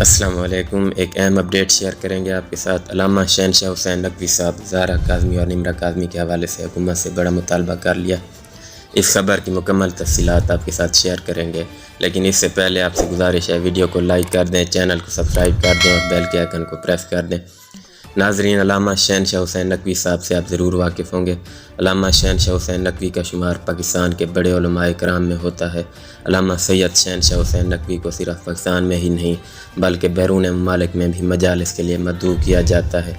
السلام علیکم۔ ایک اہم اپڈیٹ شیئر کریں گے آپ کے ساتھ۔ علامہ شہنشاہ حسین نقوی صاحب زہرا کاظمی اور نمرہ کاظمی کے حوالے سے حکومت سے بڑا مطالبہ کر لیا۔ اس خبر کی مکمل تفصیلات آپ کے ساتھ شیئر کریں گے، لیکن اس سے پہلے آپ سے گزارش ہے ویڈیو کو لائک کر دیں، چینل کو سبسکرائب کر دیں اور بیل کے آئیکن کو پریس کر دیں۔ ناظرین، علامہ شہنشاہ حسین نقوی صاحب سے آپ ضرور واقف ہوں گے۔ علامہ شہنشاہ حسین نقوی کا شمار پاکستان کے بڑے علماء کرام میں ہوتا ہے۔ علامہ سید شہنشاہ حسین نقوی کو صرف پاکستان میں ہی نہیں بلکہ بیرون ممالک میں بھی مجالس کے لیے مدعو کیا جاتا ہے۔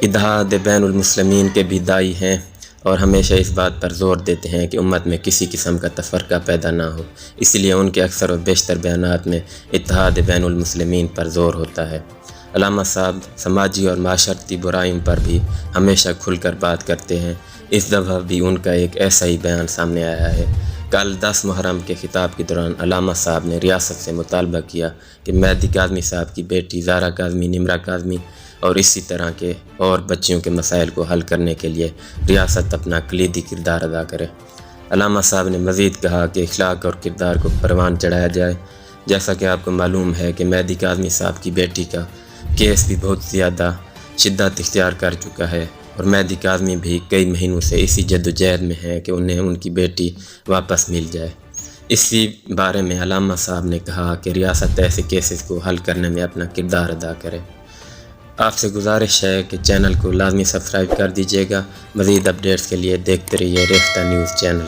اتحاد بین المسلمین کے بھی داعی ہیں اور ہمیشہ اس بات پر زور دیتے ہیں کہ امت میں کسی قسم کا تفرقہ پیدا نہ ہو، اس لیے ان کے اکثر و بیشتر بیانات میں اتحاد بین المسلمین پر زور ہوتا ہے۔ علامہ صاحب سماجی اور معاشرتی برائیوں پر بھی ہمیشہ کھل کر بات کرتے ہیں۔ اس دفعہ بھی ان کا ایک ایسا ہی بیان سامنے آیا ہے۔ کل 10 محرم کے خطاب کے دوران علامہ صاحب نے ریاست سے مطالبہ کیا کہ مہدی کاظمی صاحب کی بیٹی زہرا کاظمی، نمرہ کاظمی اور اسی طرح کے اور بچیوں کے مسائل کو حل کرنے کے لیے ریاست اپنا کلیدی کردار ادا کرے۔ علامہ صاحب نے مزید کہا کہ اخلاق اور کردار کو پروان چڑھایا جائے۔ جیسا کہ آپ کو معلوم ہے کہ مہدی کاظمی صاحب کی بیٹی کا کیس بھی بہت زیادہ شدت اختیار کر چکا ہے اور مہدی کاظمی بھی کئی مہینوں سے اسی جدوجہد میں ہیں کہ انہیں ان کی بیٹی واپس مل جائے۔ اسی بارے میں علامہ صاحب نے کہا کہ ریاست ایسے کیسز کو حل کرنے میں اپنا کردار ادا کرے۔ آپ سے گزارش ہے کہ چینل کو لازمی سبسکرائب کر دیجیے گا۔ مزید اپڈیٹس کے لیے دیکھتے رہیے ریختہ نیوز چینل۔